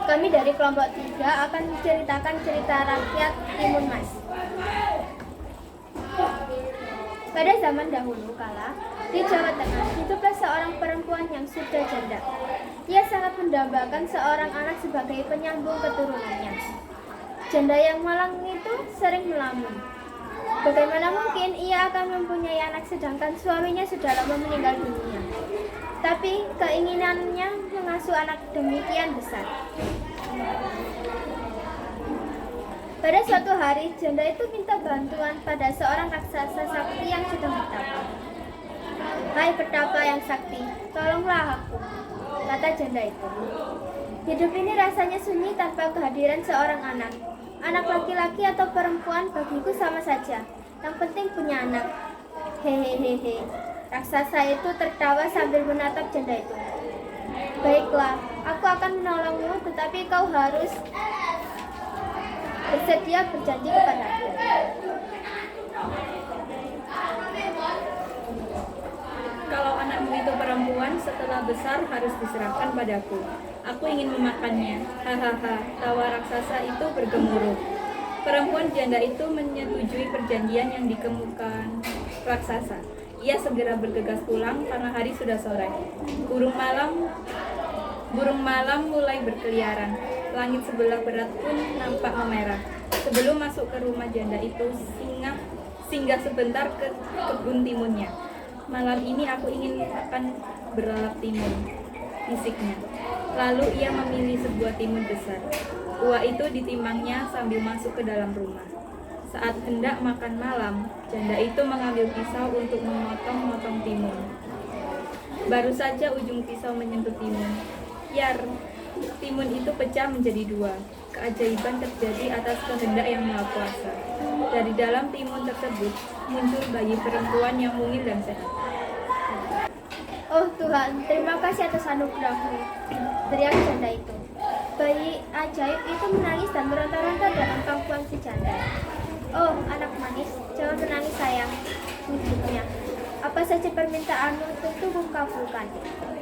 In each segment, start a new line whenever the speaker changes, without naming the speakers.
Kami dari kelompok 3 akan menceritakan cerita rakyat Timun Mas. Pada zaman dahulu kala, di Jawa Tengah hiduplah seorang perempuan yang sudah janda. Ia sangat mendambakan seorang anak sebagai penyambung keturunannya. Janda yang malang itu sering melamun. Bagaimana mungkin ia akan mempunyai anak sedangkan suaminya sudah lama meninggal dunia? Tapi keinginannya mengasuh anak demikian besar. Pada suatu hari, janda itu minta bantuan pada seorang raksasa sakti yang sedang bertapa. "Hai petapa yang sakti, tolonglah aku," kata janda itu. "Hidup ini rasanya sunyi tanpa kehadiran seorang anak. Anak laki-laki atau perempuan bagiku sama saja. Yang penting punya anak." Hehehe. Raksasa itu tertawa sambil menatap janda itu. "Baiklah, aku akan menolongmu, tetapi kau harus bersedia berjanji kepadaku."
"Kalau anakmu itu perempuan, setelah besar harus diserahkan padaku. Aku ingin memakannya." Hahaha, tawa raksasa itu bergemuruh. Perempuan janda itu menyetujui perjanjian yang dikemukakan raksasa. Ia segera bergegas pulang karena hari sudah sore. Burung malam mulai berkeliaran. Langit sebelah barat pun nampak memerah. Sebelum masuk ke rumah janda itu, singgah sebentar ke kebun timunnya. "Malam ini aku ingin makan belalap timun," bisiknya. Lalu ia memilih sebuah timun besar. Uak itu ditimbangnya sambil masuk ke dalam rumah. Saat hendak makan malam, janda itu mengambil pisau untuk memotong-motong timun. Baru saja ujung pisau menyentuh timun, yar, timun itu pecah menjadi 2. Keajaiban terjadi atas kehendak yang maha kuasa. Dari dalam timun tersebut muncul bayi perempuan yang mungil dan sehat.
"Oh Tuhan, terima kasih atas anugerahmu," teriak janda itu. Bayi ajaib itu menangis dan meronta-ronta dalam pangkuan si janda. "Oh anak manis, jangan menangis sayang," wujudnya. "Apa saja permintaanmu tentu kukabulkan."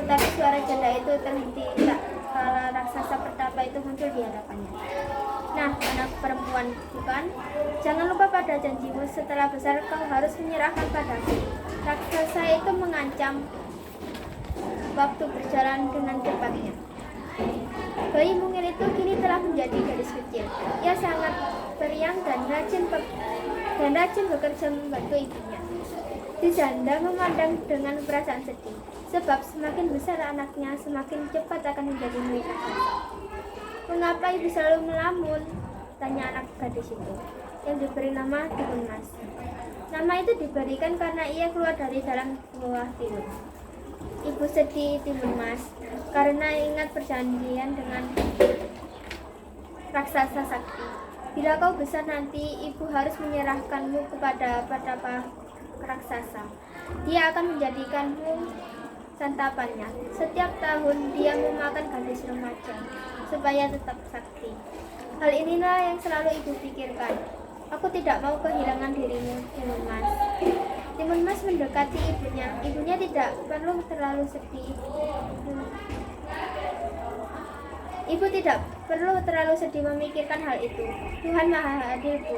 Tetapi suara janda itu terhenti tak kala raksasa pertapa itu muncul di hadapannya. "Nah, anak perempuan, bukan? Jangan lupa pada janjimu, setelah besar kau harus menyerahkan padaku." Raksasa itu mengancam. Waktu berjalan dengan cepatnya. Bayi mungil itu kini telah menjadi gadis kecil. Ia sangat periang dan rajin bekerja membantu ibunya. Si janda memandang dengan perasaan sedih, sebab semakin besar anaknya, semakin cepat akan menjadi milik raksasa. "Mengapa ibu selalu melamun?" tanya anak gadis itu, yang diberi nama Timun Mas. Nama itu diberikan karena ia keluar dari dalam buah timun. "Ibu sedih, Timun Mas, karena ingat perjanjian dengan raksasa sakti. Bila kau besar nanti, ibu harus menyerahkanmu kepada petapa raksasa. Dia akan menjadikanmu santapannya. Setiap tahun dia memakan gadis remaja supaya tetap sakti. Hal inilah yang selalu ibu pikirkan. Aku tidak mau kehilangan dirimu, Timun Mas." Timun Mas mendekati ibunya. Ibunya tidak perlu terlalu sedih. Ibu tidak perlu terlalu sedih memikirkan hal itu. Tuhan Maha Adil, Bu.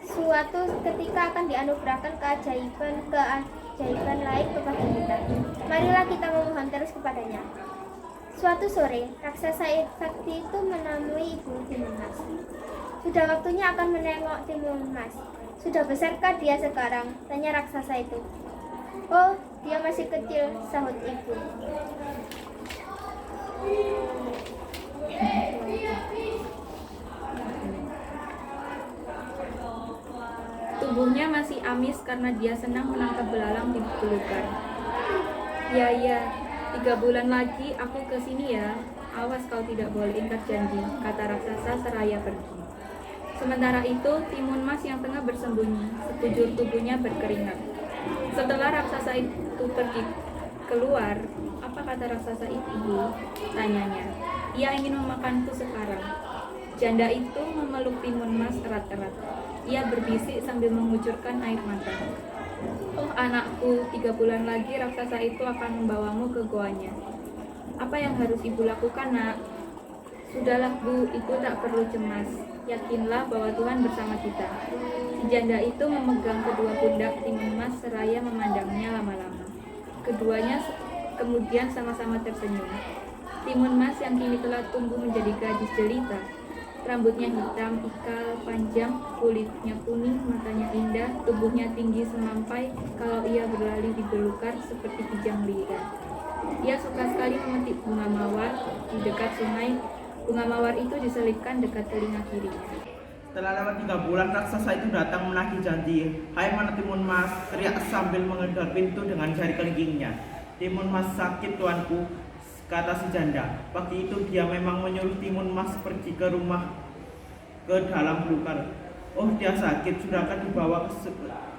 Suatu ketika akan dianugerahkan keajaiban lain kepada kita. Marilah kita memohon terus kepadanya. Suatu sore, raksasa sakti itu menemui ibu Timun Mas. "Sudah waktunya akan menengok Timun Mas. Sudah besarkah dia sekarang?" tanya raksasa itu. "Oh, dia masih kecil," sahut ibu.
Tubuhnya masih amis karena dia senang menangkap belalang di belukar. Ya, 3 bulan lagi aku ke sini ya. Awas kau tidak boleh ingkar janji," kata raksasa seraya pergi. Sementara itu, Timun Mas yang tengah bersembunyi, sekujur tubuhnya berkeringat. Setelah raksasa itu pergi keluar, "Apa kata raksasa itu?" tanyanya. "Ia ingin memakanku sekarang." Janda itu memeluk Timun Mas erat-erat. Ia berbisik sambil mengucurkan air mata. "Oh anakku, 3 bulan lagi raksasa itu akan membawamu ke goanya. Apa yang harus ibu lakukan, nak?" Sudahlah Bu, ibu tak perlu cemas. Yakinlah bahwa Tuhan bersama kita. Si janda itu memegang kedua pundak Timun Mas seraya memandangnya lama-lama. Keduanya kemudian sama-sama tersenyum. Timun Mas yang kini telah tumbuh menjadi gadis jelita. Rambutnya hitam, ikal, panjang, kulitnya kuning, matanya indah, tubuhnya tinggi semampai kalau ia berlari di belukar seperti kijang liar. Ia suka sekali memetik bunga mawar di dekat sungai. Bunga mawar itu diselipkan dekat telinga kirinya.
Setelah lewat 3 bulan, raksasa itu datang menagih janji. "Hai mana Timun Mas," teriak sambil menggedor pintu dengan jari kelingkingnya. "Timun Mas sakit tuanku," kata si janda. Pagi itu dia memang menyuruh Timun Mas pergi ke dalam belukar. "Oh, dia sakit, sudahkah dibawa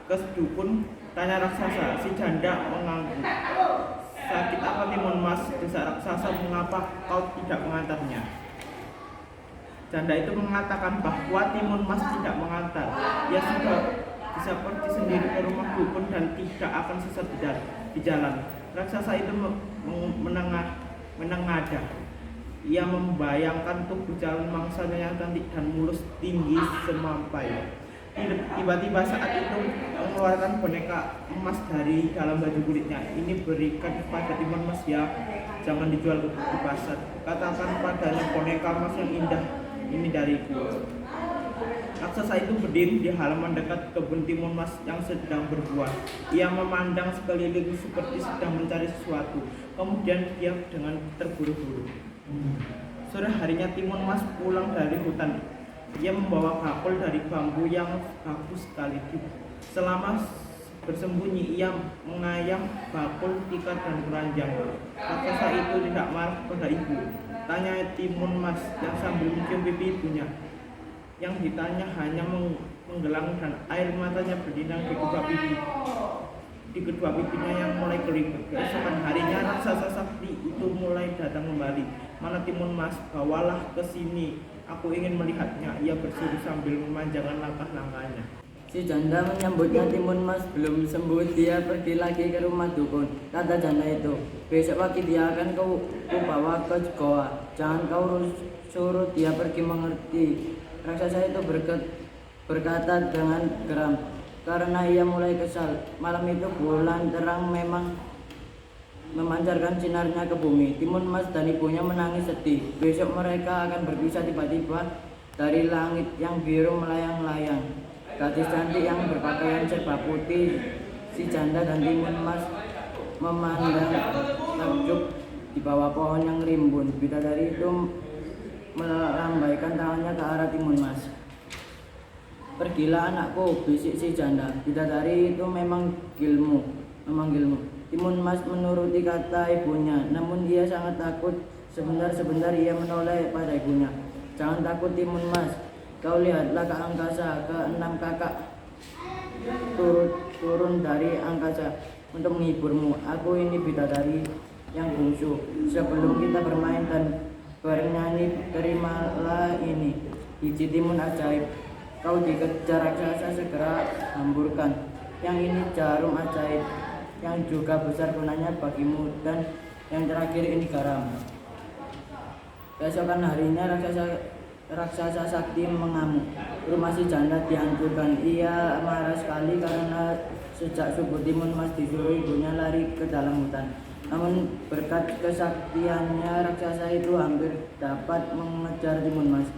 ke dukun?" tanya raksasa. Si janda mengangguk. "Sakit apa Timun Mas?" desak raksasa. "Mengapa kau tidak mengantarnya?" Janda itu mengatakan bahwa Timun Mas tidak mengantar. Ia sudah bisa pergi sendiri ke rumah dukun dan tidak akan sesat di jalan. Raksasa itu menengada. Ia membayangkan tubuh calon mangsanya yang cantik dan mulus tinggi semampai. Tiba-tiba saat itu mengeluarkan boneka emas dari dalam baju kulitnya. "Ini berikan kepada Timun Mas ya, jangan dijual di pasar. Katakan padanya boneka emas yang indah ini dariku." Raksasa itu berdiri di halaman dekat kebun Timun Mas yang sedang berbuah. Ia memandang sekeliling seperti sedang mencari sesuatu. Kemudian dia dengan terburu-buru. Sore harinya Timun Mas pulang dari hutan. Ia membawa bakul dari bambu yang bagus sekali. Selama bersembunyi ia mengayam bakul, tikar, dan keranjang. Raksasa itu tidak marah pada ibu, tanya Timun Mas yang sambil mencium pipi ibunya. Yang ditanya hanya menggelang dan air matanya berlinang di kedua pipinya yang mulai kering. Keesokan harinya raksasa sakti itu mulai datang kembali. "Mana Timun Mas? Bawalah ke sini. Aku ingin melihatnya," ia berseru sambil memanjangkan langkah-langkahnya.
Si janda menyambutnya. "Timun Mas belum sembuh, dia pergi lagi ke rumah dukun," kata janda itu. "Besok pagi dia akan kau bawa ke goa. Jangan kau suruh dia pergi, mengerti?" Raksasa itu berkata dengan geram karena ia mulai kesal. Malam itu bulan terang memang memancarkan sinarnya ke bumi. Timun Mas dan ibunya menangis sedih. Besok mereka akan berpisah. Tiba-tiba dari langit yang biru melayang-layang gadis cantik yang berpakaian serba putih. Si janda dan Timun Mas memandang takjub di bawah pohon yang rimbun. Bidadari itu melambaikan tangannya ke arah Timun Mas. "Pergilah anakku," bisik si janda. Bidadari itu memanggilmu. Timun Mas menuruti kata ibunya, namun dia sangat takut. Sebentar ia menoleh pada ibunya. "Jangan takut Timun Mas, kau lihatlah ke angkasa. Keenam kakak turun dari angkasa untuk menghiburmu. Aku ini bidadari yang bungsu. Sebelum kita bermain dan bernyanyi, terimalah ini, biji timun ajaib. Kau dikejar raksasa, segera hamburkan. Yang ini jarum ajaib yang juga besar gunanya bagimu, dan yang terakhir ini garam." Keesokan harinya raksasa sakti mengamuk. Rumah si janda dihancurkan. Ia marah sekali karena sejak subuh Timun Mas disuruh ibunya lari ke dalam hutan. Namun berkat kesaktiannya raksasa itu hampir dapat mengejar Timun Mas.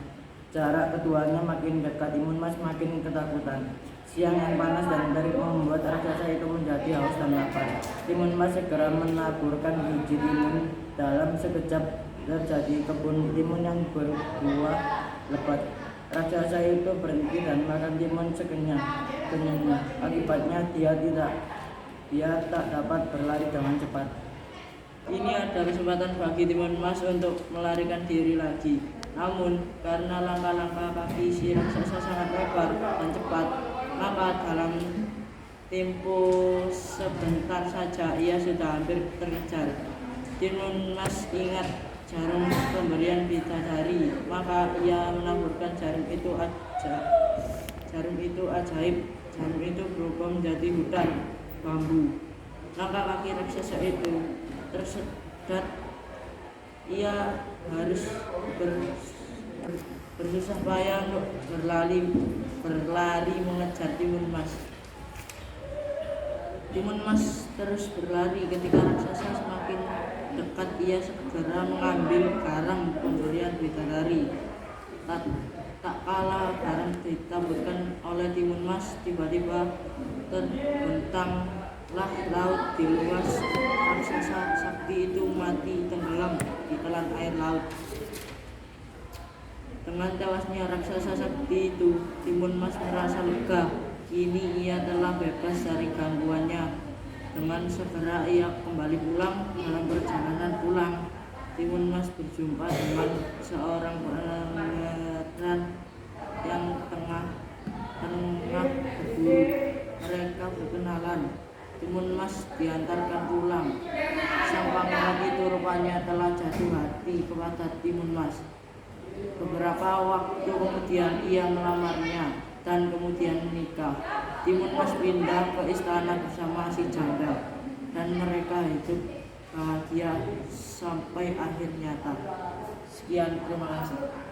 Jarak keduanya makin dekat. Timun Mas makin ketakutan. Siang yang panas dan terik membuat raksasa itu menjadi haus dan lapar. Timun Mas segera menaburkan biji timun. Dalam sekejap terjadi kebun timun yang berbuah lebat. Raksasa itu berhenti dan makan timun sekenyang-kenyangnya. Akibatnya dia tak dapat berlari dengan cepat. Ini ada kesempatan bagi Timun Mas untuk melarikan diri lagi. Namun karena langkah-langkah kaki si raksasa sangat lebar dan cepat, maka dalam tempo sebentar saja ia sudah hampir terkejar. Timun Mas ingat jarum pemberian bidadari, maka ia menaburkan jarum itu ajaib. Jarum itu berubah menjadi hutan bambu. Langkah kaki raksasa itu tersedat. Ia harus bersusah payah untuk berlari mengejar Timun Mas. Timun Mas terus berlari ketika raksasa semakin dekat. Ia segera mengambil karang pemberian bidadari. Tak kala barang ditaburkan oleh Timun Mas, tiba-tiba terbentanglah laut di luas. Raksasa sakti itu mati tenggelam di telan air laut. Dengan tewasnya raksasa sakti itu, Timun Mas merasa lega. Kini ia telah bebas dari gangguannya. Dengan segera ia kembali pulang. Dalam perjalanan pulang, Timun Mas berjumpa dengan seorang pangeran yang tengah berburu. Mereka berkenalan. Timun Mas diantarkan pulang. Sang pangeran itu rupanya telah jatuh hati kepada Timun Mas. Beberapa waktu kemudian ia melamarnya dan kemudian menikah. Timun Mas pindah ke istana bersama si janda dan mereka hidup bahagia sampai akhir nyata. Sekian, terima kasih.